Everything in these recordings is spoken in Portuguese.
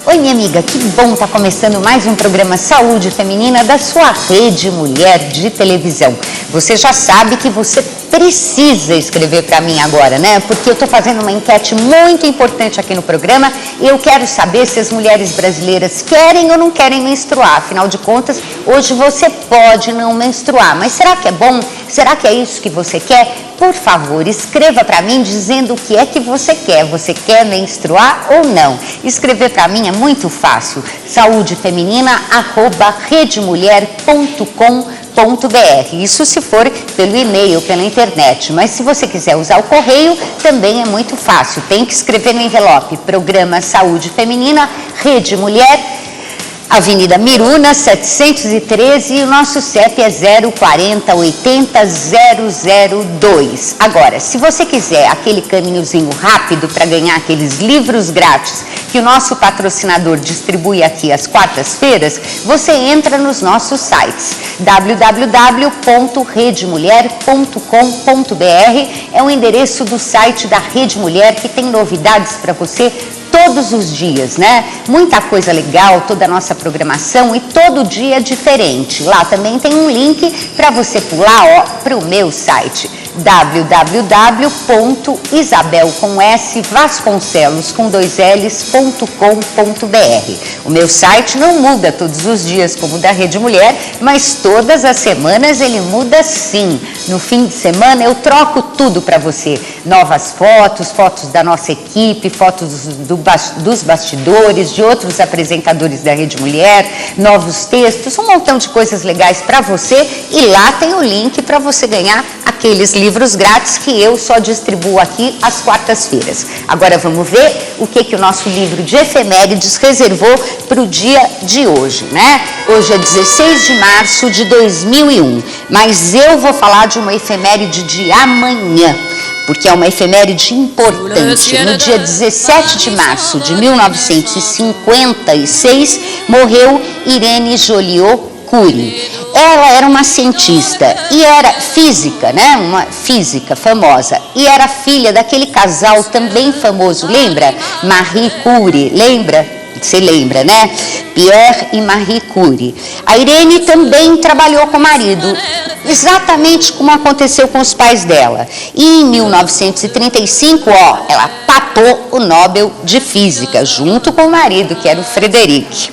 Oi, minha amiga, que bom estar começando mais um programa Saúde Feminina da sua Rede Mulher de televisão. Você já sabe que você precisa escrever para mim agora, né? Porque eu estou fazendo uma enquete muito importante aqui no programa e eu quero saber se as mulheres brasileiras querem ou não querem menstruar. Afinal de contas, hoje você pode não menstruar, mas será que é bom? Será que é isso que você quer? Por favor, escreva para mim dizendo o que é que você quer. Você quer menstruar ou não? Escrever para mim é muito fácil. saudefeminina@redemulher.com.br. Isso se for pelo e-mail, pela internet. Mas se você quiser usar o correio, também é muito fácil. Tem que escrever no envelope. Programa Saúde Feminina, Rede Mulher, Avenida Miruna, 713, e o nosso CEP é 040 80 002. Agora, se você quiser aquele caminhozinho rápido para ganhar aqueles livros grátis que o nosso patrocinador distribui aqui às quartas-feiras, você entra nos nossos sites www.redemulher.com.br, é o endereço do site da Rede Mulher que tem novidades para você todos os dias, né? Muita coisa legal, toda a nossa programação e todo dia diferente. Lá também tem um link para você pular para o meu site www.isabelvasconcelos.com.br. O meu site não muda todos os dias como o da Rede Mulher, mas todas as semanas ele muda sim. No fim de semana eu troco tudo para você. Novas fotos, fotos da nossa equipe, fotos dos bastidores, de outros apresentadores da Rede Mulher, novos textos, um montão de coisas legais para você. E lá tem o link para você ganhar aqueles livros grátis que eu só distribuo aqui às quartas-feiras. Agora vamos ver o que o nosso livro de efemérides reservou para o dia de hoje, né? Hoje é 16 de março de 2001, mas eu vou falar de uma efeméride de amanhã, porque é uma efeméride importante. No dia 17 de março de 1956, morreu Irene Joliot-Curie. Ela era uma cientista e era física, né? Uma física famosa. E era filha daquele casal também famoso, lembra? Marie Curie, lembra? Você lembra, né? Pierre e Marie Curie. A Irene também trabalhou com o marido, exatamente como aconteceu com os pais dela. E em 1935, ela papou o Nobel de Física, junto com o marido, que era o Frederic.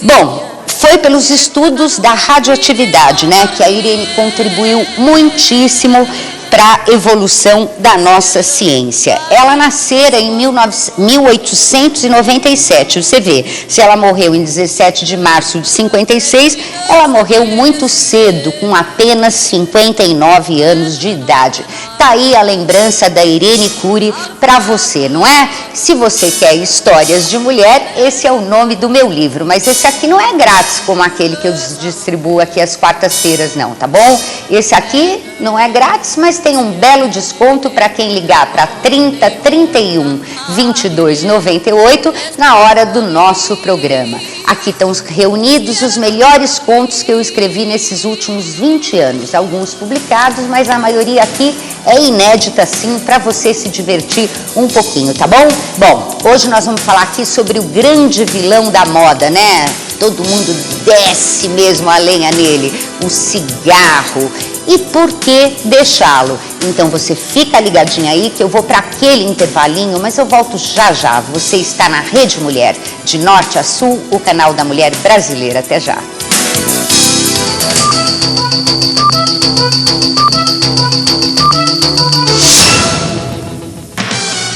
Bom, foi pelos estudos da radioatividade, né, que a Irene contribuiu muitíssimo para a evolução da nossa ciência. Ela nascera em 1897, você vê, se ela morreu em 17 de março de 56, ela morreu muito cedo, com apenas 59 anos de idade. Tá aí a lembrança da Irene Curie para você, não é? Se você quer histórias de mulher, esse é o nome do meu livro, mas esse aqui não é grátis como aquele que eu distribuo aqui às quartas-feiras, não, tá bom? Esse aqui não é grátis, mas tem um belo desconto para quem ligar para 30 31 22 98 na hora do nosso programa. Aqui estão reunidos os melhores contos que eu escrevi nesses últimos 20 anos, alguns publicados, mas a maioria aqui é inédita sim, para você se divertir um pouquinho, tá bom? Bom, hoje nós vamos falar aqui sobre o grande vilão da moda, né? Todo mundo desce mesmo a lenha nele, o cigarro. E por que deixá-lo? Então você fica ligadinho aí que eu vou para aquele intervalinho, mas eu volto já já. Você está na Rede Mulher, de norte a sul, o canal da mulher brasileira. Até já.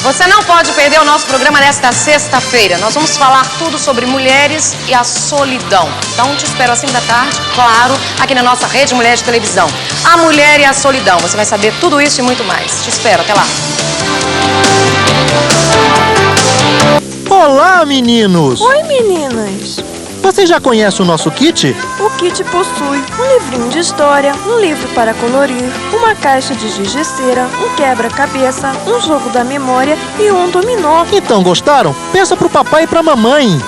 Você não pode perder o nosso programa nesta sexta-feira. Nós vamos falar tudo sobre mulheres e a solidão. Então te espero às 5 da tarde, claro, aqui na nossa Rede Mulher de televisão. A mulher e a solidão. Você vai saber tudo isso e muito mais. Te espero, até lá. Olá, meninos! Oi, meninas! Você já conhece o nosso kit? O kit possui um livrinho de história, um livro para colorir, uma caixa de giz de cera, um quebra-cabeça, um jogo da memória e um dominó. Então gostaram? Peça pro papai e pra mamãe.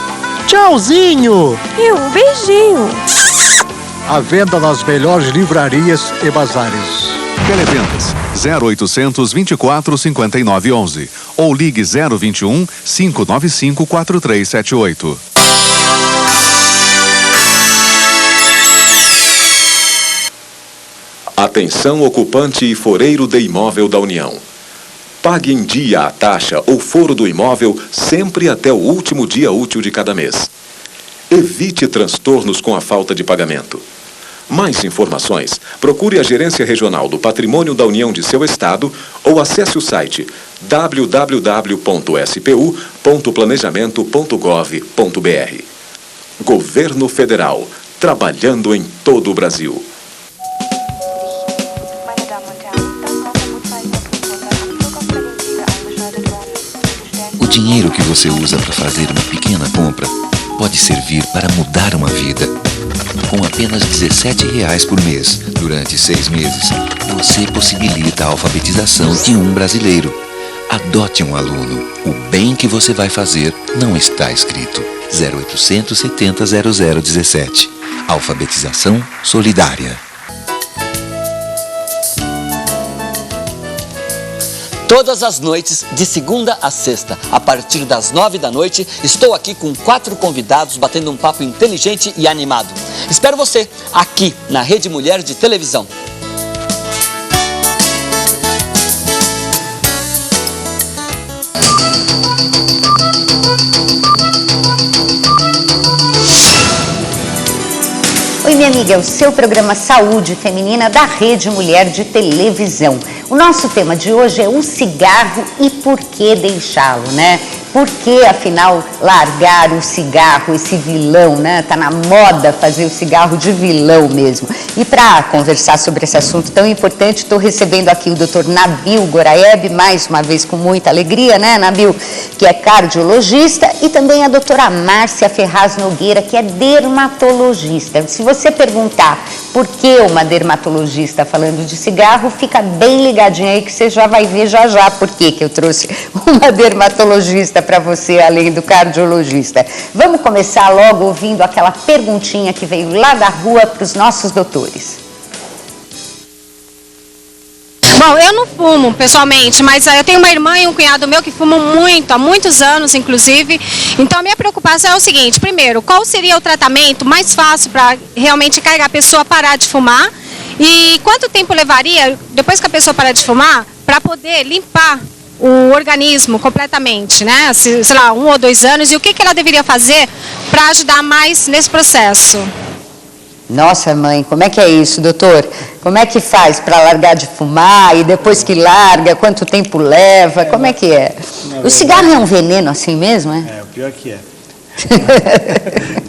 Tchauzinho! E um beijinho! À venda nas melhores livrarias e bazares. Televendas 0800 24 59 11 ou ligue 021 595 4378. Atenção ocupante e foreiro de imóvel da União. Pague em dia a taxa ou foro do imóvel sempre até o último dia útil de cada mês. Evite transtornos com a falta de pagamento. Mais informações, procure a Gerência Regional do Patrimônio da União de seu estado ou acesse o site www.spu.planejamento.gov.br. Governo Federal, trabalhando em todo o Brasil. O dinheiro que você usa para fazer uma pequena compra pode servir para mudar uma vida. Com apenas R$17 por mês, durante 6 meses, você possibilita a alfabetização de um brasileiro. Adote um aluno. O bem que você vai fazer não está escrito. 0800 70 0017. Alfabetização solidária. Todas as noites, de segunda a sexta, a partir das 9 da noite, estou aqui com 4 convidados batendo um papo inteligente e animado. Espero você aqui na Rede Mulher de Televisão. Oi, minha amiga, é o seu programa Saúde Feminina da Rede Mulher de Televisão. O nosso tema de hoje é o cigarro e por que deixá-lo, né? Por que, afinal, largar o cigarro, esse vilão, né? Tá na moda fazer o cigarro de vilão mesmo. E para conversar sobre esse assunto tão importante, estou recebendo aqui o Dr. Nabil Goraeb, mais uma vez com muita alegria, né, Nabil? Que é cardiologista, e também a doutora Márcia Ferraz Nogueira, que é dermatologista. Se você perguntar por que uma dermatologista falando de cigarro, fica bem ligadinho aí que você já vai ver já por que eu trouxe uma dermatologista para você, além do cardiologista. Vamos começar logo ouvindo aquela perguntinha que veio lá da rua para os nossos doutores. Bom, eu não fumo pessoalmente, mas eu tenho uma irmã e um cunhado meu que fumam muito, há muitos anos inclusive. Então a minha preocupação é o seguinte: primeiro, qual seria o tratamento mais fácil para realmente carregar a pessoa a parar de fumar? E quanto tempo levaria, depois que a pessoa parar de fumar, para poder limpar o organismo completamente, né? Sei lá, 1 ou 2 anos, e o que ela deveria fazer para ajudar mais nesse processo? Nossa, mãe, como é que é isso, doutor? Como é que faz para largar de fumar e depois que larga, quanto tempo leva? Como é que é? O cigarro é um veneno assim mesmo, é? É, o pior que é.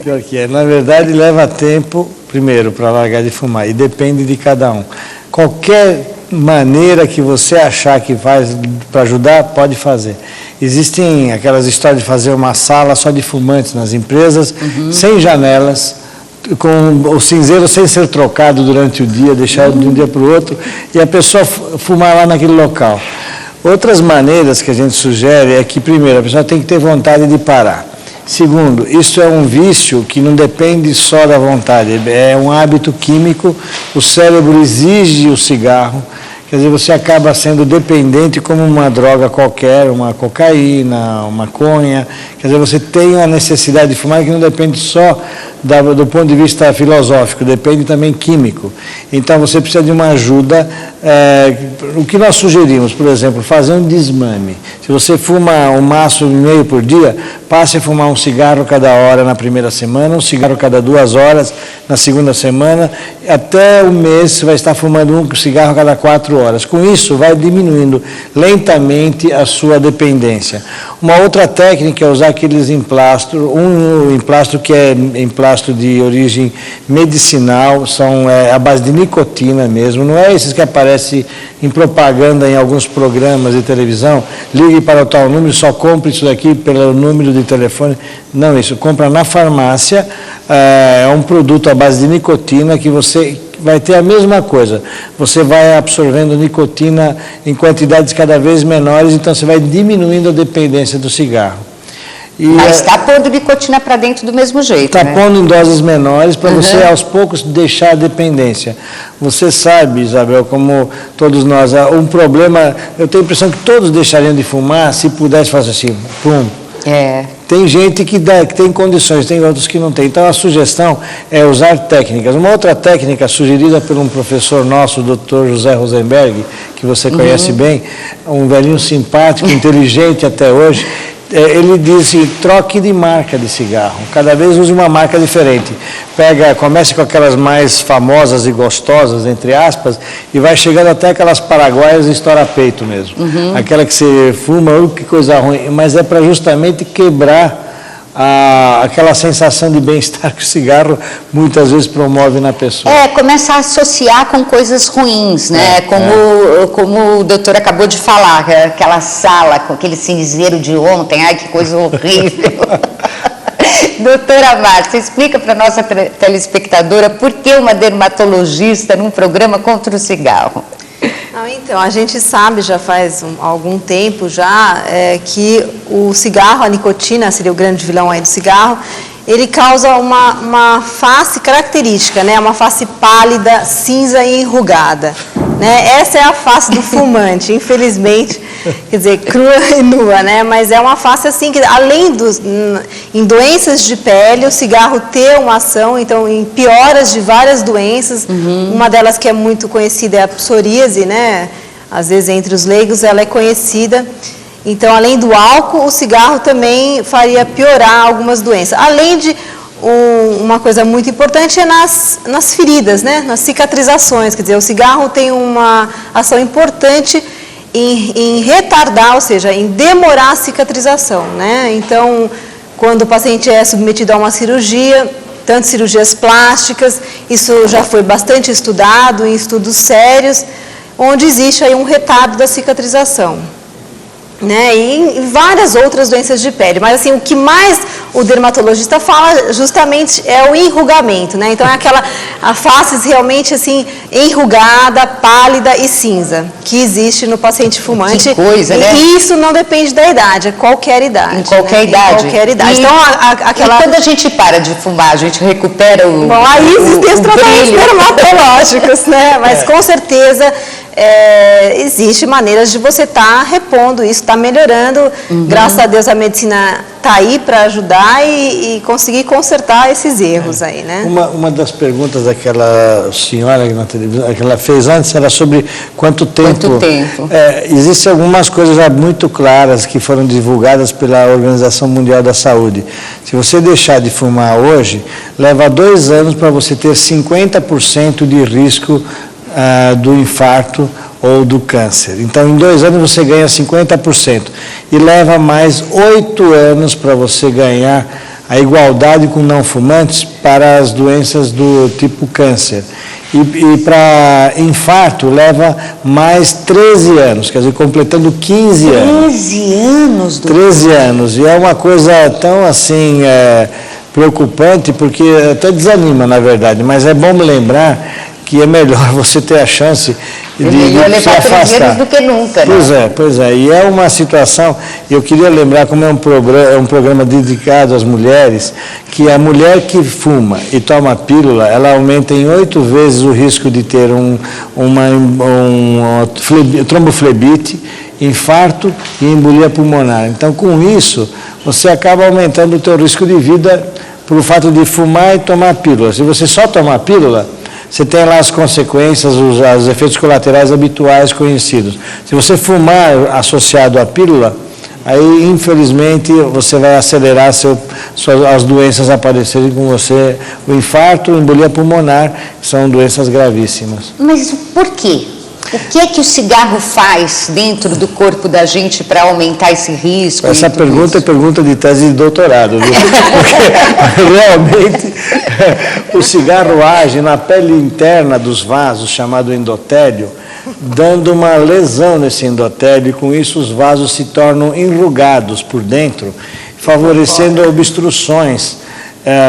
Pior que é. Na verdade, leva tempo, primeiro, para largar de fumar, e depende de cada um. Qualquer maneira que você achar que faz para ajudar, pode fazer. Existem aquelas histórias de fazer uma sala só de fumantes nas empresas, sem janelas, com o cinzeiro sem ser trocado durante o dia, deixado de um dia para o outro, e a pessoa fumar lá naquele local. Outras maneiras que a gente sugere é que, primeiro, a pessoa tem que ter vontade de parar. Segundo, isso é um vício que não depende só da vontade, é um hábito químico, o cérebro exige o cigarro, quer dizer, você acaba sendo dependente como uma droga qualquer, uma cocaína, uma maconha, quer dizer, você tem a necessidade de fumar que não depende só do ponto de vista filosófico, depende também químico. Então você precisa de uma ajuda. O que nós sugerimos, por exemplo, fazer um desmame. Se você fuma 1,5 maço por dia, passe a fumar um cigarro cada hora na primeira semana, um cigarro cada 2 horas na segunda semana, até o mês você vai estar fumando um cigarro a cada 4 horas. Com isso, vai diminuindo lentamente a sua dependência. Uma outra técnica é usar aqueles emplastros, um emplastro que é emplastro de origem medicinal, são à base de nicotina mesmo, não é esses que aparecem em propaganda em alguns programas de televisão, ligue para o tal número, só compre isso daqui pelo número de telefone. Não, isso, compra na farmácia, é um produto à base de nicotina que você vai ter a mesma coisa, você vai absorvendo nicotina em quantidades cada vez menores, então você vai diminuindo a dependência do cigarro. Mas está pondo nicotina para dentro do mesmo jeito, Está né? pondo em doses menores para você, aos poucos, deixar a dependência. Você sabe, Isabel, como todos nós, um problema, eu tenho a impressão que todos deixariam de fumar se pudesse fazer assim, pum. Tem gente que tem condições, tem outros que não tem. Então, a sugestão é usar técnicas. Uma outra técnica sugerida por um professor nosso, o Dr. José Rosenberg, que você conhece bem, um velhinho simpático, inteligente até hoje, ele diz assim, troque de marca de cigarro. Cada vez use uma marca diferente. Comece com aquelas mais famosas e gostosas, entre aspas, e vai chegando até aquelas paraguaias de estoura-peito mesmo. Aquela que você fuma, que coisa ruim. Mas é para justamente quebrar aquela sensação de bem-estar que o cigarro muitas vezes promove na pessoa. Começa a associar com coisas ruins, né? Como o doutor acabou de falar, aquela sala com aquele cinzeiro de ontem, ai que coisa horrível. Doutora Márcia, explica para a nossa telespectadora por que uma dermatologista num programa contra o cigarro. Então, a gente sabe já faz algum tempo que o cigarro, a nicotina seria o grande vilão aí do cigarro, ele causa uma face característica, né? Uma face pálida, cinza e enrugada. Né? Essa é a face do fumante, infelizmente, quer dizer, crua e nua, né? Mas é uma face assim, que além em doenças de pele, o cigarro tem uma ação, então em pioras de várias doenças, uma delas que é muito conhecida é a psoríase, né? Às vezes entre os leigos ela é conhecida. Então, além do álcool, o cigarro também faria piorar algumas doenças. Além de uma coisa muito importante é nas feridas, né? Nas cicatrizações. Quer dizer, o cigarro tem uma ação importante em retardar, ou seja, em demorar a cicatrização, né? Então, quando o paciente é submetido a uma cirurgia, tanto cirurgias plásticas, isso já foi bastante estudado em estudos sérios, onde existe aí um retardo da cicatrização. Né, e em várias outras doenças de pele, mas assim, o que mais o dermatologista fala justamente é o enrugamento, né? Então é a face realmente assim, enrugada, pálida e cinza, que existe no paciente fumante. Que coisa, né? E isso não depende da idade, é qualquer idade. Em qualquer idade. Em qualquer idade. Então, aquela... E quando a gente para de fumar, a gente recupera o Bom, aí existem os tratamentos dermatológicos, né? Mas com certeza existe maneiras de você estar repondo isso, está melhorando. Graças a Deus a medicina está aí para ajudar e conseguir consertar esses erros aí, né? Uma das perguntas daquela senhora na televisão, que ela fez antes, era sobre quanto tempo. Quanto tempo? Existem algumas coisas já muito claras que foram divulgadas pela Organização Mundial da Saúde. Se você deixar de fumar hoje, leva 2 anos para você ter 50% de risco do infarto ou do câncer. Então, em 2 anos você ganha 50% e leva mais 8 anos para você ganhar a igualdade com não fumantes para as doenças do tipo câncer. E para infarto leva mais 13 anos, quer dizer, completando 15 anos. 13 anos? 13 anos. E é uma coisa tão assim preocupante, porque até desanima, na verdade, mas é bom me lembrar que é melhor você ter a chance de se afastar. Do que nunca, né? Pois é. E é uma situação, eu queria lembrar, como é um programa dedicado às mulheres, que a mulher que fuma e toma pílula, ela aumenta em 8 vezes o risco de ter tromboflebite, infarto e embolia pulmonar. Então, com isso, você acaba aumentando o teu risco de vida por fato de fumar e tomar pílula. Se você só tomar pílula, você tem lá as consequências, os efeitos colaterais habituais conhecidos. Se você fumar associado à pílula, aí, infelizmente, você vai acelerar as doenças aparecerem com você. O infarto, a embolia pulmonar, são doenças gravíssimas. Mas por quê? O que é que o cigarro faz dentro do corpo da gente para aumentar esse risco? Essa pergunta é pergunta de tese de doutorado, viu? Porque realmente o cigarro age na pele interna dos vasos, chamado endotélio, dando uma lesão nesse endotélio, e com isso os vasos se tornam enrugados por dentro, favorecendo obstruções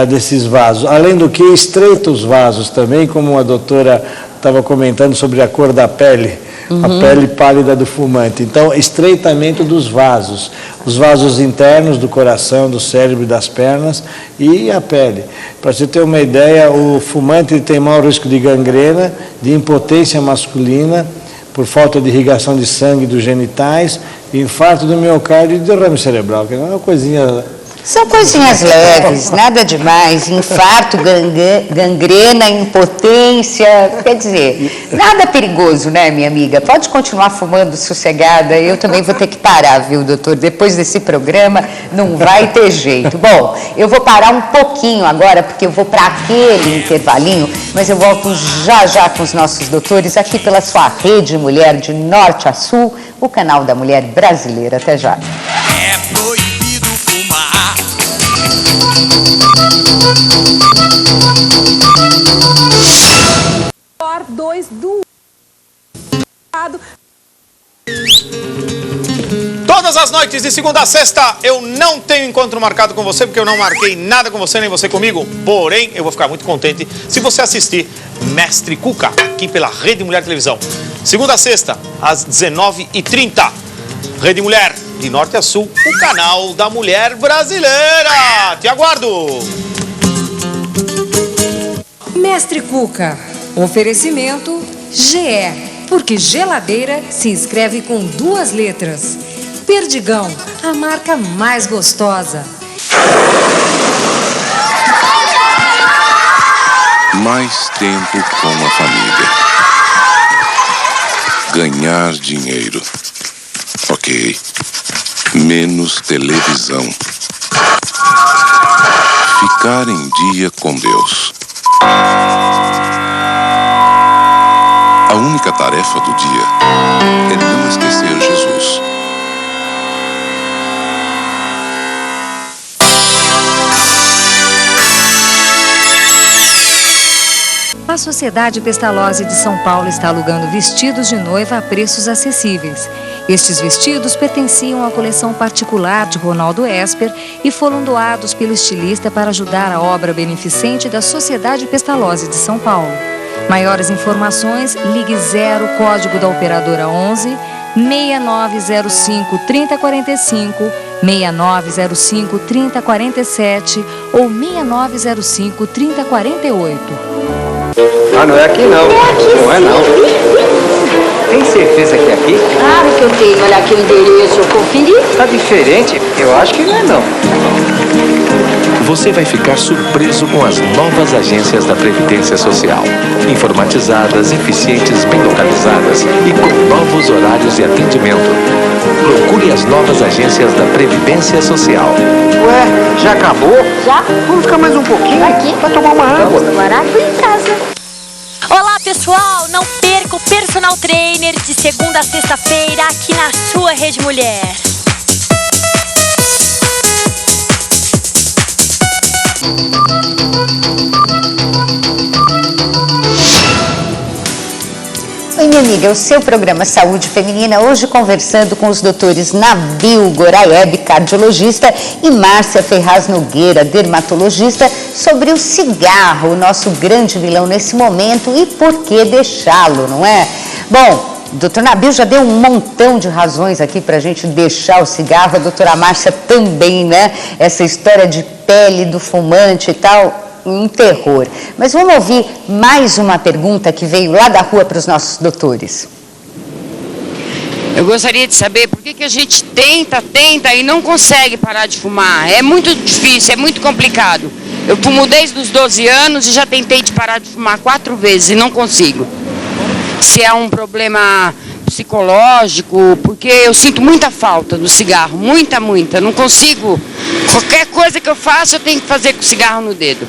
desses vasos. Além do que, estreita os vasos também, como a doutora estava comentando sobre a cor da pele, a pele pálida do fumante. Então, estreitamento dos vasos, os vasos internos do coração, do cérebro e das pernas e a pele. Para você ter uma ideia, o fumante tem maior risco de gangrena, de impotência masculina, por falta de irrigação de sangue dos genitais, infarto do miocárdio e derrame cerebral, que é uma coisinha... São coisinhas leves, nada demais, infarto, gangrena, impotência, quer dizer, nada perigoso, né, minha amiga? Pode continuar fumando sossegada, eu também vou ter que parar, viu, doutor? Depois desse programa não vai ter jeito. Bom, eu vou parar um pouquinho agora, porque eu vou para aquele intervalinho, mas eu volto já já com os nossos doutores aqui pela sua Rede Mulher de Norte a Sul, o canal da Mulher Brasileira. Até já. É proibido fumar. Todas as noites, de segunda a sexta, eu não tenho encontro marcado com você, porque eu não marquei nada com você, nem você comigo. Porém, eu vou ficar muito contente se você assistir Mestre Cuca, aqui pela Rede Mulher Televisão. Segunda a sexta, às 19h30. Rede Mulher, de norte a sul, o canal da Mulher Brasileira. Te aguardo! Mestre Cuca, oferecimento GE, porque geladeira se escreve com 2 letras. Perdigão, a marca mais gostosa. Mais tempo com a família. Ganhar dinheiro. Ok. Menos televisão. Ficar em dia com Deus. A única tarefa do dia é não esquecer Jesus. A Sociedade Pestalozzi de São Paulo está alugando vestidos de noiva a preços acessíveis. Estes vestidos pertenciam à coleção particular de Ronaldo Esper e foram doados pelo estilista para ajudar a obra beneficente da Sociedade Pestalozzi de São Paulo. Maiores informações, ligue 0, código da operadora 11 6905 3045, 6905 3047 ou 6905 3048. Ah, não é aqui não. É aqui, não é não. Tem certeza que é aqui? Claro que eu tenho. Olha aqui o endereço, eu conferi. Tá diferente? Eu acho que não é não. Você vai ficar surpreso com as novas agências da Previdência Social. Informatizadas, eficientes, bem localizadas e com novos horários de atendimento. Procure as novas agências da Previdência Social. Ué, já acabou? Já? Vamos ficar mais um pouquinho? Aqui? Pra tomar uma água. Tomar água em casa. Olá, pessoal! Não perca o Personal Trainer de segunda a sexta-feira aqui na sua Rede Mulher. Oi, minha amiga, o seu programa Saúde Feminina, hoje conversando com os doutores Nabil Goraieb, cardiologista, e Márcia Ferraz Nogueira, dermatologista, sobre o cigarro, o nosso grande vilão nesse momento e por que deixá-lo, não é? Bom, o doutor Nabil já deu um montão de razões aqui para a gente deixar o cigarro, a doutora Márcia também, né? Essa história de pele do fumante e tal, um terror. Mas vamos ouvir mais uma pergunta que veio lá da rua para os nossos doutores. Eu gostaria de saber por que a gente tenta e não consegue parar de fumar. É muito difícil, é muito complicado. Eu fumo desde os 12 anos e já tentei de parar de fumar 4 vezes e não consigo. Se é um problema psicológico, porque eu sinto muita falta do cigarro, muita. Não consigo. Qualquer coisa que eu faço, eu tenho que fazer com o cigarro no dedo.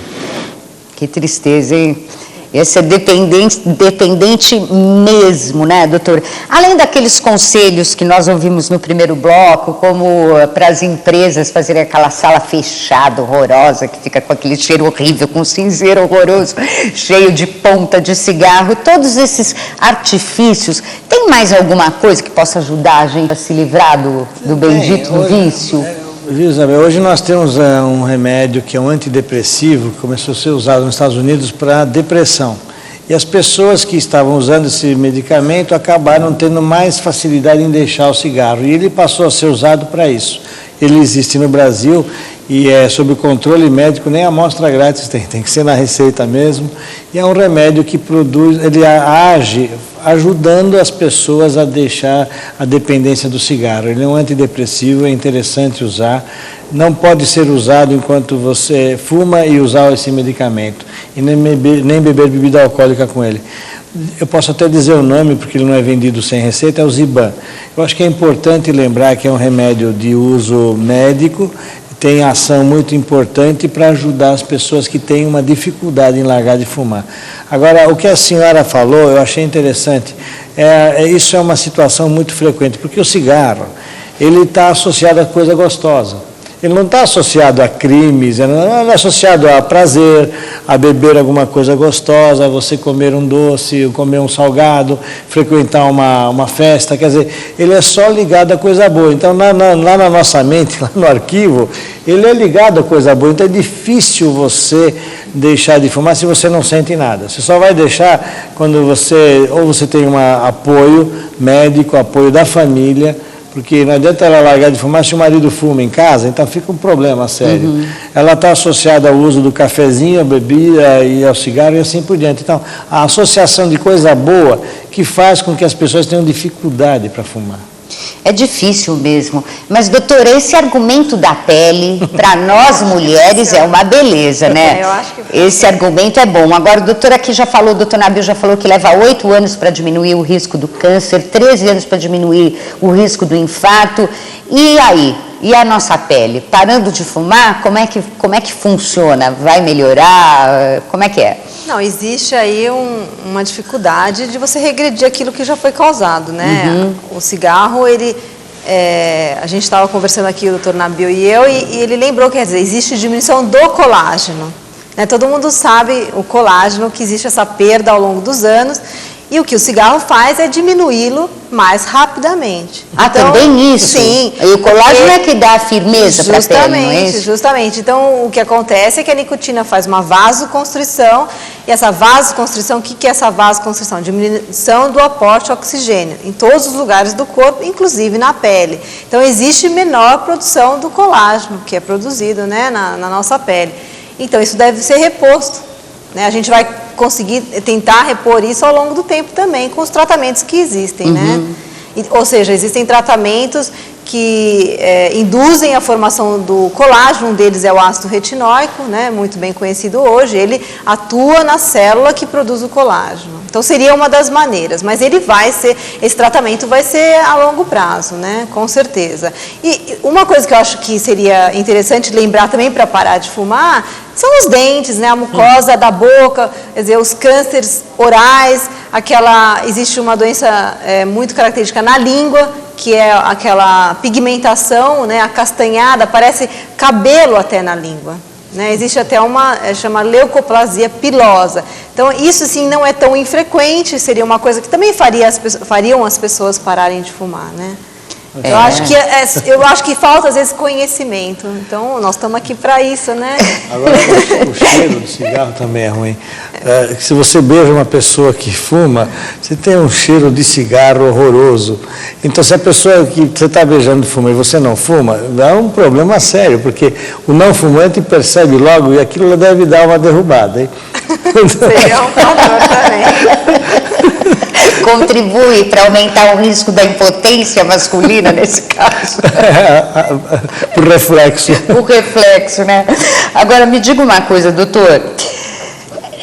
Que tristeza, hein? Esse é dependente mesmo, né, doutor? Além daqueles conselhos que nós ouvimos no primeiro bloco, como para as empresas fazerem aquela sala fechada, horrorosa, que fica com aquele cheiro horrível, com um cinzeiro horroroso, cheio de ponta de cigarro, todos esses artifícios, tem mais alguma coisa que possa ajudar a gente a se livrar do bendito vício? Viu, Isabel? Hoje nós temos um remédio que é um antidepressivo, que começou a ser usado nos Estados Unidos para depressão. E as pessoas que estavam usando esse medicamento acabaram tendo mais facilidade em deixar o cigarro. E ele passou a ser usado para isso. Ele existe no Brasil e é sob controle médico, nem amostra grátis tem que ser na receita mesmo. E é um remédio que produz, ele age ajudando as pessoas a deixar a dependência do cigarro. Ele é um antidepressivo, é interessante usar. Não pode ser usado enquanto você fuma e usar esse medicamento. E nem beber bebida alcoólica com ele. Eu posso até dizer o nome, porque ele não é vendido sem receita, é o Ziban. Eu acho que é importante lembrar que é um remédio de uso médico, tem ação muito importante para ajudar as pessoas que têm uma dificuldade em largar de fumar. Agora, o que a senhora falou, eu achei interessante. Isso é uma situação muito frequente, porque o cigarro, ele está associado a coisa gostosa. Ele não está associado a crimes, ele não é associado a prazer, a beber alguma coisa gostosa, a você comer um doce, comer um salgado, frequentar uma festa, quer dizer, ele é só ligado a coisa boa. Então, lá na nossa mente, lá no arquivo, ele é ligado a coisa boa. Então, é difícil você deixar de fumar se você não sente nada. Você só vai deixar quando você tem um apoio médico, apoio da família, porque não adianta ela largar de fumar se o marido fuma em casa, então fica um problema sério. Uhum. Ela está associada ao uso do cafezinho, à bebida e ao cigarro e assim por diante. Então, a associação de coisa boa que faz com que as pessoas tenham dificuldade para fumar. É difícil mesmo. Mas, doutora, esse argumento da pele, para nós mulheres, é uma beleza, né? Eu acho que esse argumento é bom. Agora, o doutor aqui já falou, o doutor Nabil já falou que leva 8 anos para diminuir o risco do câncer, 13 anos para diminuir o risco do infarto. E aí? E a nossa pele? Parando de fumar, como é que funciona? Vai melhorar? Como é que é? Não, existe aí uma dificuldade de você regredir aquilo que já foi causado, né? Uhum. O cigarro, a gente estava conversando aqui, o doutor Nabil e eu, e ele lembrou que, quer dizer, existe diminuição do colágeno. Né? Todo mundo sabe o colágeno, que existe essa perda ao longo dos anos, e o que o cigarro faz é diminuí-lo mais rapidamente. Ah, então, também isso? Sim. E o colágeno é que dá a firmeza para a pele, não é isso? Justamente. Então, o que acontece é que a nicotina faz uma vasoconstrição, e essa vasoconstrição, o que é essa vasoconstrição? Diminuição do aporte de oxigênio em todos os lugares do corpo, inclusive na pele. Então, existe menor produção do colágeno, que é produzido, né, na nossa pele. Então, isso deve ser reposto. A gente vai conseguir tentar repor isso ao longo do tempo também, com os tratamentos que existem, né? Ou seja, existem tratamentos que induzem a formação do colágeno, um deles é o ácido retinóico, né, muito bem conhecido hoje, ele atua na célula que produz o colágeno. Então, seria uma das maneiras, mas esse tratamento vai ser a longo prazo, né, com certeza. E uma coisa que eu acho que seria interessante lembrar também para parar de fumar, são os dentes, né, a mucosa da boca, quer dizer, os cânceres orais, existe uma doença muito característica na língua, que é aquela pigmentação, né, acastanhada, parece cabelo até na língua. Né? Existe até chama leucoplasia pilosa. Então, isso sim não é tão infrequente, seria uma coisa que também fariam as pessoas pararem de fumar, né? Eu acho que falta, às vezes, conhecimento. Então, nós estamos aqui para isso, né? Agora, o cheiro do cigarro também é ruim. Se você beija uma pessoa que fuma, você tem um cheiro de cigarro horroroso. Então, se a pessoa que você está beijando fuma e você não fuma, dá um problema sério, porque o não fumante percebe logo e aquilo deve dar uma derrubada, hein? Seria um problema também. Contribui para aumentar o risco da impotência masculina, nesse caso. O reflexo. O reflexo, né? Agora, me diga uma coisa, doutor.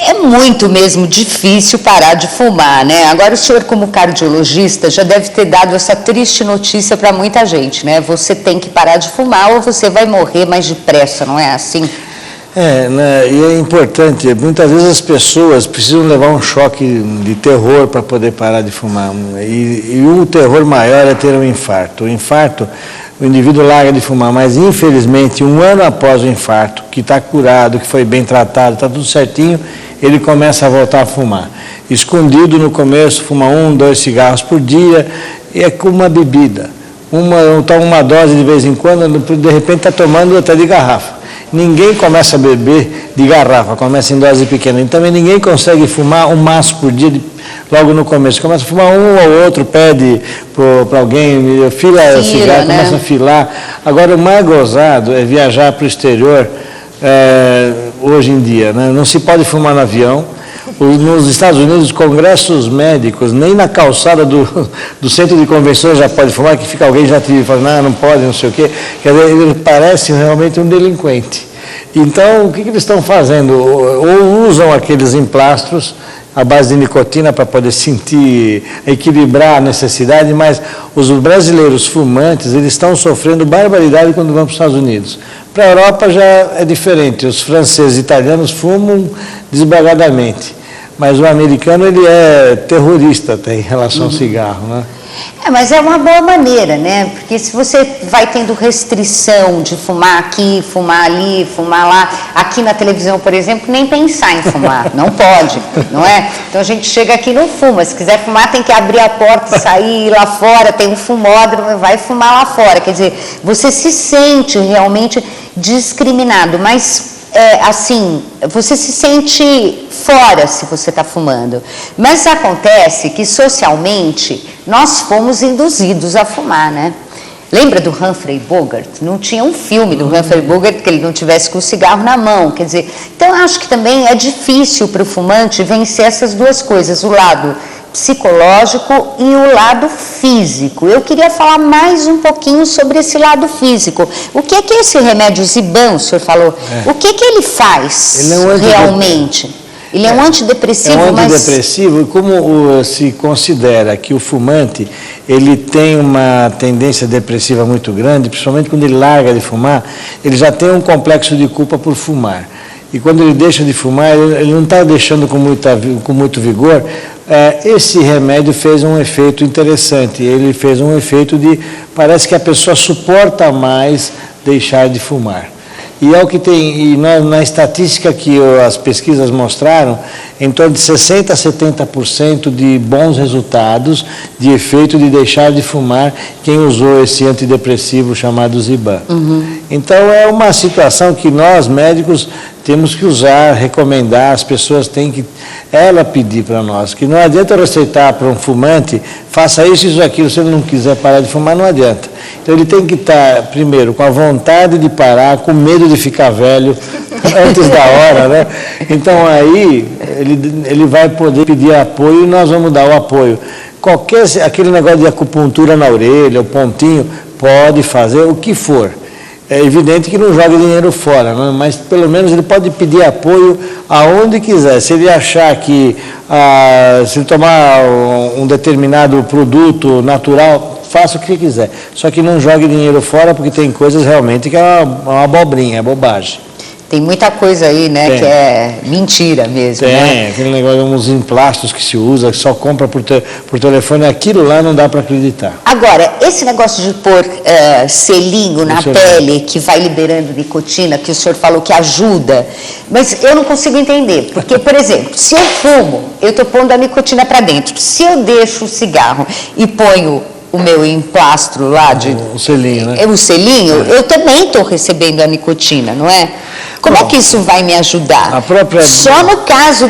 É muito mesmo difícil parar de fumar, né? Agora, o senhor, como cardiologista, já deve ter dado essa triste notícia para muita gente, né? Você tem que parar de fumar ou você vai morrer mais depressa, não é assim? Né, e é importante, muitas vezes as pessoas precisam levar um choque de terror para poder parar de fumar. E o terror maior é ter um infarto. O infarto, o indivíduo larga de fumar, mas infelizmente 1 ano após o infarto, que está curado, que foi bem tratado, está tudo certinho, ele começa a voltar a fumar. Escondido no começo, fuma 1, 2 cigarros por dia, e é como uma bebida. toma uma dose de vez em quando, de repente está tomando até de garrafa. Ninguém começa a beber de garrafa, começa em dose pequena. E também ninguém consegue fumar um maço por dia logo no começo. Começa a fumar um ou outro, pede para alguém, fila cigarro, né? Começa a filar. Agora, o mais gozado é viajar para o exterior hoje em dia, né? Não se pode fumar no avião. Nos Estados Unidos, os congressos médicos, nem na calçada do centro de convenções já pode fumar, que fica alguém já te falando, não pode, não sei o quê. Quer dizer, ele parece realmente um delinquente. Então, o que eles estão fazendo? Ou usam aqueles emplastros à base de nicotina para poder sentir, equilibrar a necessidade, mas os brasileiros fumantes, eles estão sofrendo barbaridade quando vão para os Estados Unidos. Para a Europa já é diferente, os franceses e italianos fumam desbragadamente, mas o americano ele é terrorista até em relação ao cigarro, né? Mas é uma boa maneira, né? Porque se você vai tendo restrição de fumar aqui, fumar ali, fumar lá, aqui na televisão, por exemplo, nem pensar em fumar, não pode, não é? Então a gente chega aqui e não fuma, se quiser fumar tem que abrir a porta, sair lá fora, tem um fumódromo, vai fumar lá fora, quer dizer, você se sente realmente discriminado, mas assim, você se sente fora se você está fumando. Mas acontece que socialmente nós fomos induzidos a fumar, né? Lembra do Humphrey Bogart? Não tinha um filme do Humphrey Bogart que ele não tivesse com o cigarro na mão, quer dizer, então eu acho que também é difícil para o fumante vencer essas duas coisas, o lado psicológico e o lado físico. Eu queria falar mais um pouquinho sobre esse lado físico. O que é esse remédio Zyban, o senhor falou? O que ele faz realmente? Ele é um antidepressivo, mas... É um antidepressivo, e como se considera que o fumante, ele tem uma tendência depressiva muito grande, principalmente quando ele larga de fumar, ele já tem um complexo de culpa por fumar. E quando ele deixa de fumar, ele não está deixando com muito vigor. Esse remédio fez um efeito interessante. Ele fez um efeito parece que a pessoa suporta mais deixar de fumar. E é o que tem, na estatística que as pesquisas mostraram, em torno de 60% a 70% de bons resultados de efeito de deixar de fumar quem usou esse antidepressivo chamado Zyban. Então é uma situação que nós médicos temos que usar, recomendar, as pessoas têm que pedir para nós, que não adianta receitar para um fumante, faça isso e isso aquilo, se ele não quiser parar de fumar, não adianta. Então ele tem que estar, primeiro, com a vontade de parar, com medo de ficar velho antes da hora, né? Então aí ele vai poder pedir apoio e nós vamos dar o apoio. Aquele negócio de acupuntura na orelha, o pontinho, pode fazer o que for. É evidente que não joga dinheiro fora, né? Mas pelo menos ele pode pedir apoio aonde quiser. Se ele achar que, se ele tomar um determinado produto natural, faça o que quiser. Só que não jogue dinheiro fora, porque tem coisas realmente que é uma abobrinha, é bobagem. Tem muita coisa aí, né, que é mentira mesmo, né? Aquele negócio, uns emplastros que se usa, que só compra por telefone, aquilo lá não dá para acreditar. Agora, esse negócio de pôr selinho na pele, que vai liberando nicotina, que o senhor falou que ajuda, mas eu não consigo entender, porque, por exemplo, se eu fumo, eu estou pondo a nicotina para dentro, se eu deixo o cigarro e ponho o meu emplastro lá o selinho, né? O selinho, eu também estou recebendo a nicotina, não é? Como é que isso vai me ajudar? Só no caso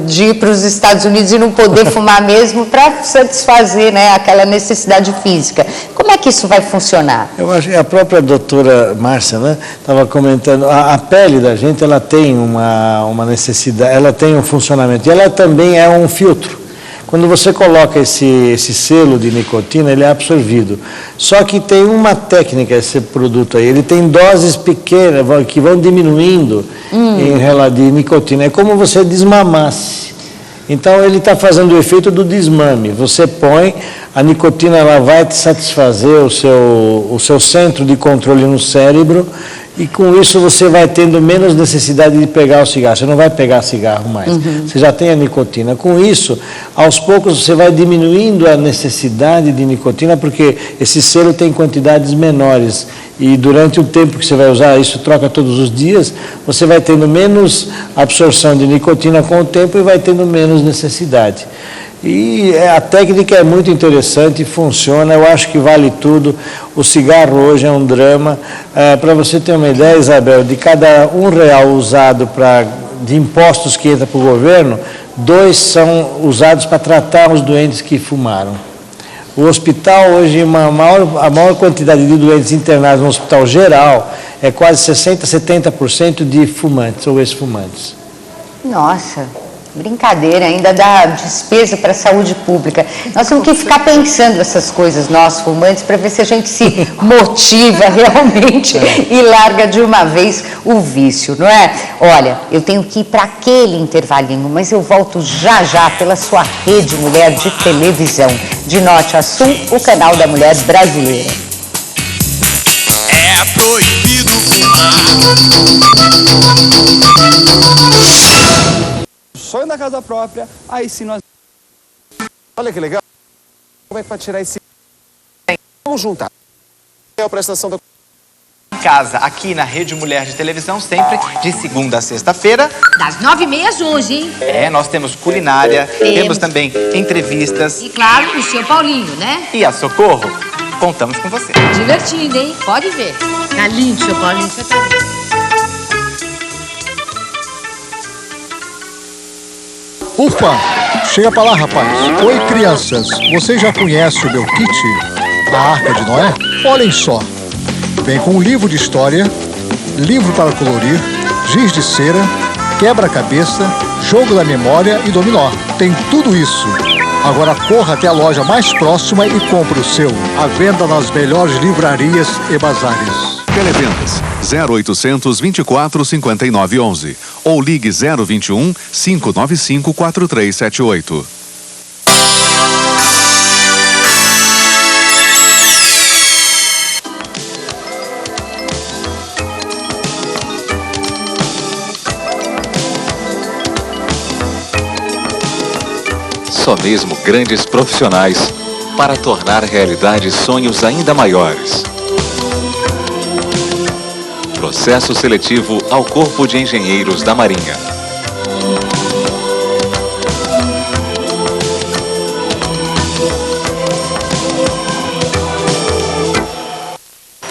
de ir para os Estados Unidos e não poder fumar mesmo para satisfazer, né, aquela necessidade física. Como é que isso vai funcionar? Eu acho que a própria doutora Márcia, né, estava comentando, a pele da gente, ela tem uma necessidade, ela tem um funcionamento, e ela também é um filtro. Quando você coloca esse selo de nicotina, ele é absorvido. Só que tem uma técnica, esse produto aí, ele tem doses pequenas que vão diminuindo de nicotina. É como você desmamasse. Então ele está fazendo o efeito do desmame. Você põe, a nicotina ela vai te satisfazer o seu centro de controle no cérebro, e com isso você vai tendo menos necessidade de pegar o cigarro. Você não vai pegar cigarro mais. Você já tem a nicotina. Com isso, aos poucos você vai diminuindo a necessidade de nicotina, porque esse selo tem quantidades menores. E durante o tempo que você vai usar, isso troca todos os dias, você vai tendo menos absorção de nicotina com o tempo e vai tendo menos necessidade. E a técnica é muito interessante, funciona, eu acho que vale tudo. O cigarro hoje é um drama. Para você ter uma ideia, Isabel, de cada R$1 usado de impostos que entra para o governo, 2 são usados para tratar os doentes que fumaram. O hospital hoje, a maior quantidade de doentes internados no hospital geral é quase 60%, 70% de fumantes ou ex-fumantes. Nossa, brincadeira, ainda dá despesa para a saúde pública. Nós temos que ficar pensando essas coisas, nós fumantes, para ver se a gente se motiva realmente e larga de uma vez o vício, não é? Olha, eu tenho que ir para aquele intervalinho, mas eu volto já já pela sua Rede Mulher de televisão. De norte a sul, o canal da mulher brasileira. É proibido fumar. Sonho da casa própria, aí sim nós... Olha que legal. Como é que vai tirar esse... Vamos juntar. É a prestação da... Casa, aqui na Rede Mulher de Televisão, sempre de segunda a sexta-feira. Das 9h30 às 11, hein? Nós temos culinária, temos também entrevistas. E claro, o seu Paulinho, né? E a Socorro, contamos com você. Divertido, hein? Pode ver. Tá lindo, seu Paulinho, você tá lindo. Ufa! Chega pra lá, rapaz. Oi, crianças. Vocês já conhecem o meu kit? A Arca de Noé? Olhem só. Vem com um livro de história, livro para colorir, giz de cera, quebra-cabeça, jogo da memória e dominó. Tem tudo isso. Agora corra até a loja mais próxima e compre o seu. À venda nas melhores livrarias e bazares. Televendas 0800 24 59 11 ou ligue 021 595 4378. Só mesmo grandes profissionais para tornar realidade sonhos ainda maiores. Processo seletivo ao Corpo de Engenheiros da Marinha.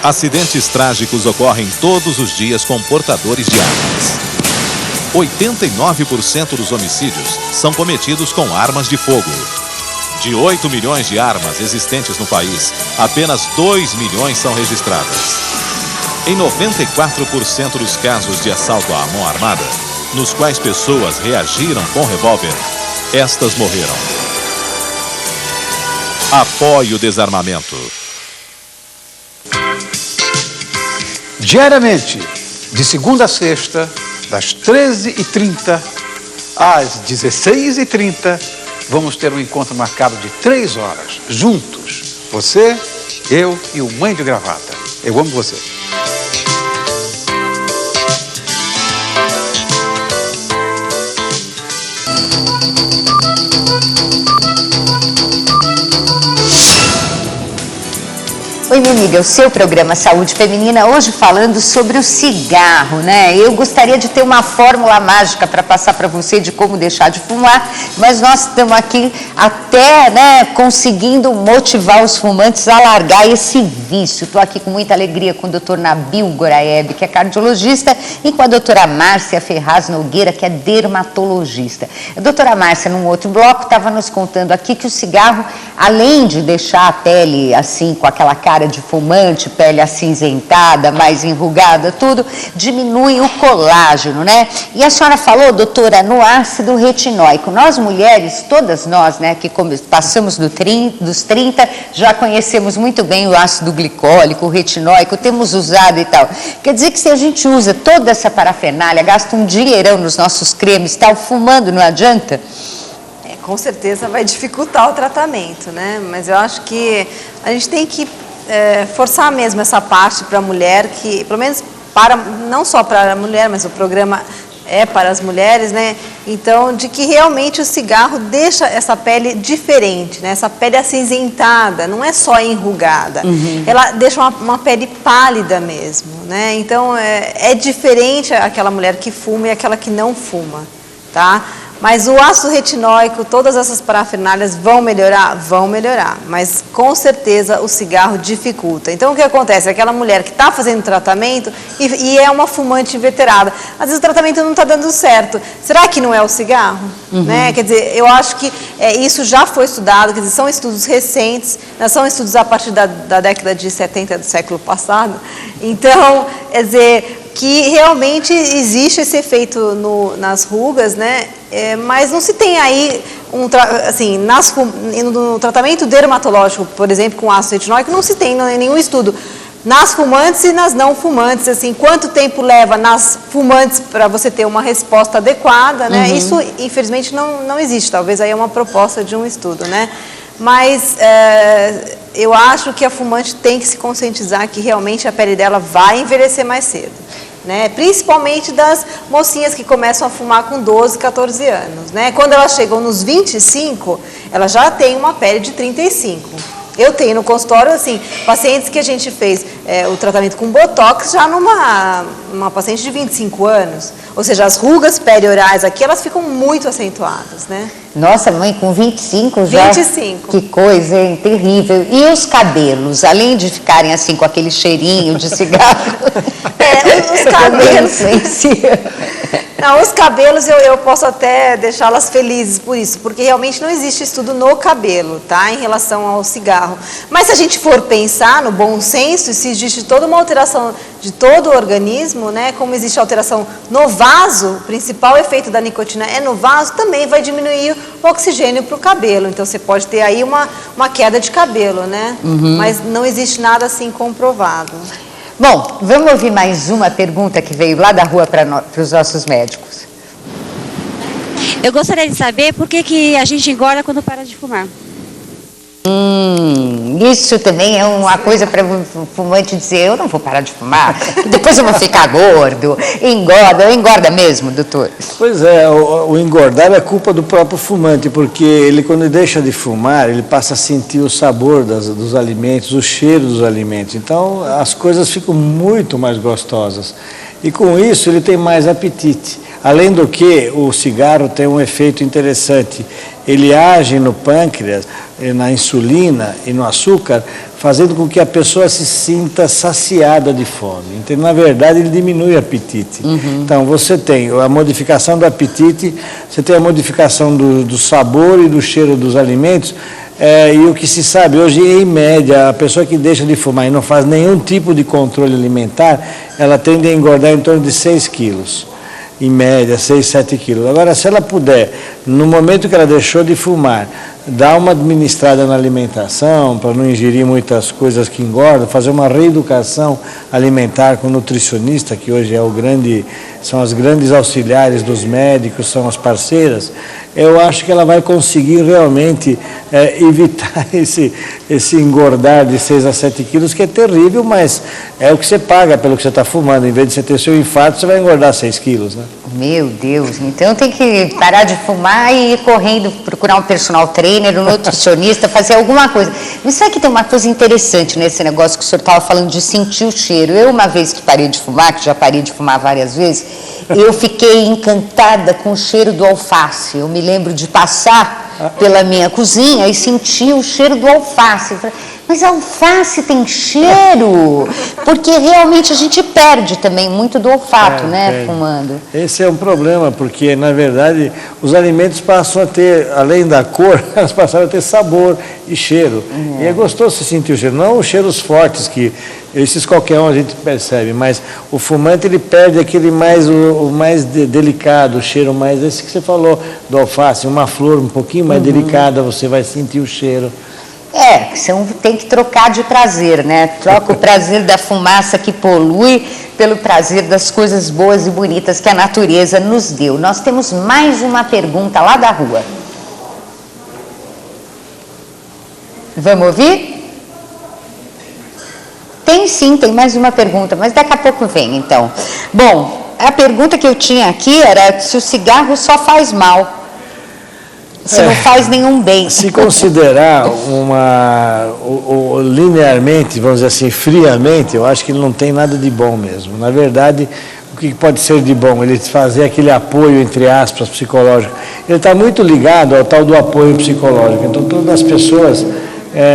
Acidentes trágicos ocorrem todos os dias com portadores de armas. 89% dos homicídios são cometidos com armas de fogo. De 8 milhões de armas existentes no país, apenas 2 milhões são registradas. Em 94% dos casos de assalto à mão armada, nos quais pessoas reagiram com revólver, estas morreram. Apoie o desarmamento. Diariamente, de segunda a sexta, das 13h30 às 16h30, vamos ter um encontro marcado de 3 horas, juntos. Você, eu e o Mãe de Gravata. Eu amo você. Oi, minha amiga, o seu programa Saúde Feminina, hoje falando sobre o cigarro, né? Eu gostaria de ter uma fórmula mágica para passar para você de como deixar de fumar, mas nós estamos aqui até, né, conseguindo motivar os fumantes a largar esse vício. Estou aqui com muita alegria com o Dr. Nabil Goraeb, que é cardiologista, e com a doutora Márcia Ferraz Nogueira, que é dermatologista. A doutora Márcia, num outro bloco, estava nos contando aqui que o cigarro, além de deixar a pele assim, com aquela cara de fumante, pele acinzentada, mais enrugada, tudo, diminui o colágeno, né? E a senhora falou, doutora, no ácido retinóico. Nós mulheres, todas nós, né, que passamos dos 30, já conhecemos muito bem o ácido glicólico, o retinóico, temos usado e tal. Quer dizer que se a gente usa toda essa parafernália, gasta um dinheirão nos nossos cremes e tal, fumando não adianta? Com certeza vai dificultar o tratamento, né? Mas eu acho que a gente tem que forçar mesmo essa parte para a mulher, que pelo menos não só para a mulher, mas o programa é para as mulheres, né? Então, de que realmente o cigarro deixa essa pele diferente, né? Essa pele acinzentada, não é só enrugada. Ela deixa uma pele pálida mesmo, né? Então, é diferente aquela mulher que fuma e aquela que não fuma, tá? Mas o ácido retinóico, todas essas parafernálias vão melhorar? Vão melhorar, mas com certeza o cigarro dificulta. Então o que acontece? Aquela mulher que está fazendo tratamento e é uma fumante inveterada, às vezes o tratamento não está dando certo. Será que não é o cigarro? Né? Quer dizer, eu acho que isso já foi estudado, quer dizer, são estudos recentes, são estudos a partir da década de 70 do século passado. Então, quer dizer, que realmente existe esse efeito nas rugas, né? Mas não se tem aí, assim, no tratamento dermatológico, por exemplo, com ácido retinóico, não se tem nenhum estudo. Nas fumantes e nas não fumantes, assim, quanto tempo leva nas fumantes para você ter uma resposta adequada, né? Isso, infelizmente, não existe. Talvez aí é uma proposta de um estudo, né? Mas eu acho que a fumante tem que se conscientizar que realmente a pele dela vai envelhecer mais cedo. Né? Principalmente das mocinhas que começam a fumar com 12, 14 anos. Né? Quando elas chegam nos 25, elas já têm uma pele de 35. Eu tenho no consultório, assim, pacientes que a gente fez o tratamento com Botox já numa paciente de 25 anos. Ou seja, as rugas periorais aqui, elas ficam muito acentuadas, né? Nossa, mãe, com 25 já? 25. Que coisa, hein? Terrível. E os cabelos, além de ficarem assim com aquele cheirinho de cigarro? Os cabelos... Não, os cabelos eu posso até deixá-las felizes por isso, porque realmente não existe estudo no cabelo, tá? Em relação ao cigarro. Mas se a gente for pensar no bom senso, se existe toda uma alteração de todo o organismo, né? Como existe alteração no vaso, o principal efeito da nicotina é no vaso, também vai diminuir o oxigênio para o cabelo. Então você pode ter aí uma queda de cabelo, né? Mas não existe nada assim comprovado. Bom, vamos ouvir mais uma pergunta que veio lá da rua para os nossos médicos. Eu gostaria de saber por que a gente engorda quando para de fumar. Isso também é uma coisa para o fumante dizer, eu não vou parar de fumar, depois eu vou ficar gordo, engorda mesmo, doutor? Pois é, o engordar é culpa do próprio fumante, porque ele quando deixa de fumar, ele passa a sentir o sabor dos alimentos, o cheiro dos alimentos, então as coisas ficam muito mais gostosas e com isso ele tem mais apetite. Além do que, o cigarro tem um efeito interessante, ele age no pâncreas, na insulina e no açúcar, fazendo com que a pessoa se sinta saciada de fome. Então, na verdade, ele diminui o apetite. Então, você tem a modificação do apetite, você tem a modificação do sabor e do cheiro dos alimentos, e o que se sabe hoje, em média, a pessoa que deixa de fumar e não faz nenhum tipo de controle alimentar, ela tende a engordar em torno de 6 quilos. Em média, 6, 7 quilos. Agora, se ela puder, no momento que ela deixou de fumar, dar uma administrada na alimentação, para não ingerir muitas coisas que engordam, fazer uma reeducação alimentar com o nutricionista, que hoje são as grandes auxiliares dos médicos, são as parceiras, eu acho que ela vai conseguir realmente evitar esse engordar de 6 a 7 quilos, que é terrível, mas é o que você paga pelo que você está fumando. Em vez de você ter seu infarto, você vai engordar 6 quilos, né? Meu Deus, então tem que parar de fumar e ir correndo, procurar um personal trainer, um nutricionista, fazer alguma coisa. Mas sabe que tem uma coisa interessante nesse negócio que o senhor estava falando de sentir o cheiro? Eu, uma vez que parei de fumar, que já parei de fumar várias vezes, eu fiquei encantada com o cheiro do alface. Eu me lembro de passar pela minha cozinha e sentir o cheiro do alface. Mas a alface tem cheiro, porque realmente a gente perde também muito do olfato, né, fumando. Esse é um problema, porque, na verdade, os alimentos passam a ter, além da cor, elas passaram a ter sabor e cheiro. E é gostoso se sentir o cheiro, não os cheiros fortes, que esses qualquer um a gente percebe, mas o fumante ele perde aquele o mais delicado, o cheiro mais, esse que você falou, do alface, uma flor um pouquinho mais delicada, você vai sentir o cheiro. Você tem que trocar de prazer, né? Troca o prazer da fumaça que polui pelo prazer das coisas boas e bonitas que a natureza nos deu. Nós temos mais uma pergunta lá da rua. Vamos ouvir? Tem sim, tem mais uma pergunta, mas daqui a pouco vem, então. Bom, a pergunta que eu tinha aqui era se o cigarro só faz mal. Se não faz nenhum bem. Se considerar linearmente, vamos dizer assim, friamente, eu acho que ele não tem nada de bom mesmo. Na verdade, o que pode ser de bom? Ele fazer aquele apoio, entre aspas, psicológico. Ele está muito ligado ao tal do apoio psicológico. Então, todas as pessoas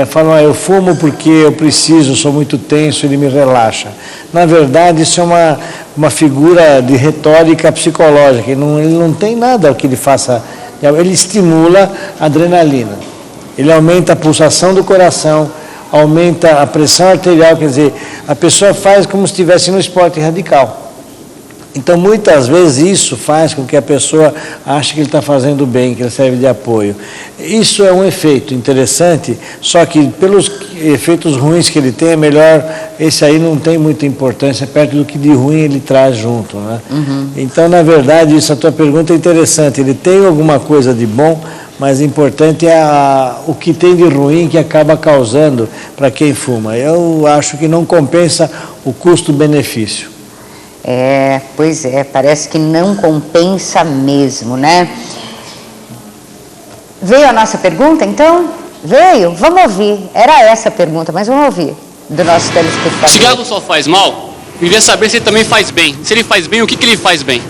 falam, eu fumo porque eu preciso, sou muito tenso, ele me relaxa. Na verdade, isso é uma figura de retórica psicológica. Ele não tem nada que ele faça. Ele estimula a adrenalina. Ele aumenta a pulsação do coração, aumenta a pressão arterial, quer dizer, a pessoa faz como se estivesse no esporte radical. Então, muitas vezes, isso faz com que a pessoa ache que ele está fazendo bem, que ele serve de apoio. Isso é um efeito interessante, só que pelos efeitos ruins que ele tem, é melhor, esse aí não tem muita importância, perto do que de ruim ele traz junto, né? Então, na verdade, a tua pergunta é interessante, ele tem alguma coisa de bom, mas o importante é o que tem de ruim que acaba causando para quem fuma. Eu acho que não compensa o custo-benefício. Pois é, parece que não compensa mesmo, né? Veio a nossa pergunta, então? Veio? Vamos ouvir. Era essa a pergunta, mas vamos ouvir do nosso telespectador. Cigarro só faz mal? Devia saber se ele também faz bem. Se ele faz bem, o que ele faz bem?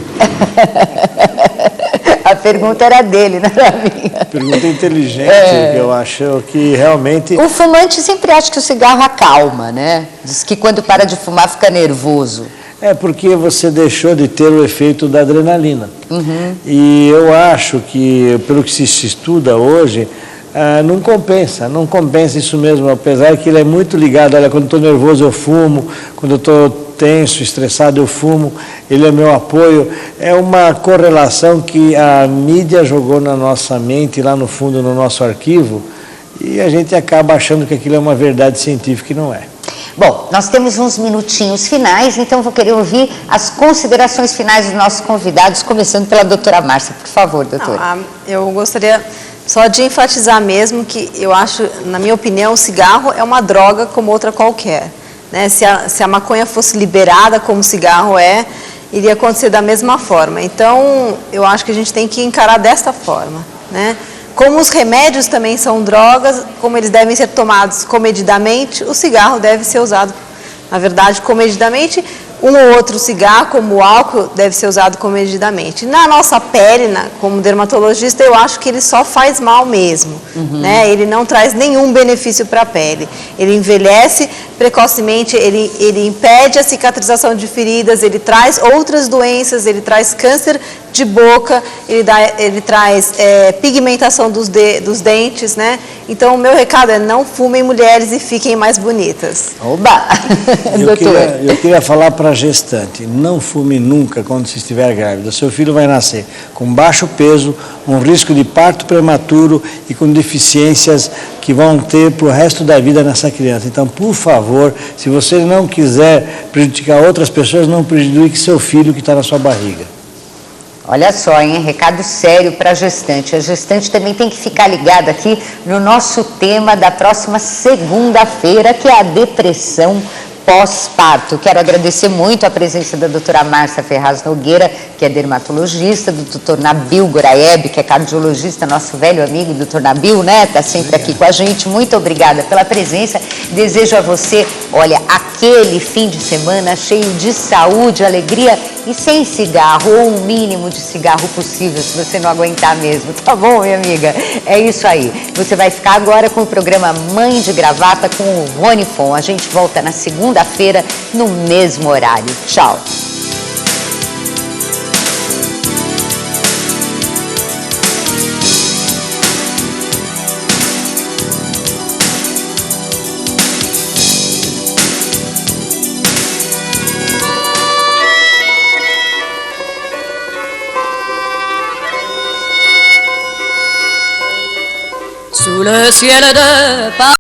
A pergunta era dele, não era minha. Pergunta inteligente, que eu acho que realmente... O fumante sempre acha que o cigarro acalma, né? Diz que quando para de fumar fica nervoso. É porque você deixou de ter o efeito da adrenalina. E eu acho que, pelo que se estuda hoje, não compensa isso mesmo, apesar que ele é muito ligado, olha, quando estou nervoso eu fumo, quando eu estou tenso, estressado eu fumo, ele é meu apoio. É uma correlação que a mídia jogou na nossa mente, lá no fundo, no nosso arquivo, e a gente acaba achando que aquilo é uma verdade científica e não é. Bom, nós temos uns minutinhos finais, então vou querer ouvir as considerações finais dos nossos convidados, começando pela doutora Márcia. Por favor, doutora. Eu gostaria só de enfatizar mesmo que eu acho, na minha opinião, o cigarro é uma droga como outra qualquer. Né? Se a maconha fosse liberada como o cigarro iria acontecer da mesma forma. Então, eu acho que a gente tem que encarar desta forma, né? Como os remédios também são drogas, como eles devem ser tomados comedidamente, o cigarro deve ser usado, na verdade, comedidamente. Um ou outro cigarro, como o álcool, deve ser usado comedidamente. Na nossa pele, como dermatologista, eu acho que ele só faz mal mesmo. Né? Ele não traz nenhum benefício para a pele. Ele envelhece precocemente, ele impede a cicatrização de feridas, ele traz outras doenças, ele traz câncer de boca, ele traz pigmentação dos dentes, né? Então, o meu recado é não fumem mulheres e fiquem mais bonitas. Oba! Eu queria falar para a gestante, não fume nunca quando você estiver grávida. Seu filho vai nascer com baixo peso, um risco de parto prematuro e com deficiências que vão ter para o resto da vida nessa criança. Então, por favor, se você não quiser prejudicar outras pessoas, não prejudique seu filho que está na sua barriga. Olha só, hein? Recado sério para a gestante. A gestante também tem que ficar ligada aqui no nosso tema da próxima segunda-feira, que é a depressão pós-parto. Quero agradecer muito a presença da doutora Márcia Ferraz Nogueira, que é dermatologista, do doutor Nabil Goraeb, que é cardiologista, nosso velho amigo, doutor Nabil, né? Está sempre aqui com a gente. Muito obrigada pela presença. Desejo a você, olha, aquele fim de semana cheio de saúde, alegria e sem cigarro, ou um mínimo de cigarro possível, se você não aguentar mesmo, tá bom, minha amiga? É isso aí. Você vai ficar agora com o programa Mãe de Gravata com o Rony Fon. A gente volta na segunda-feira, no mesmo horário. Tchau. Sous le ciel de Paris.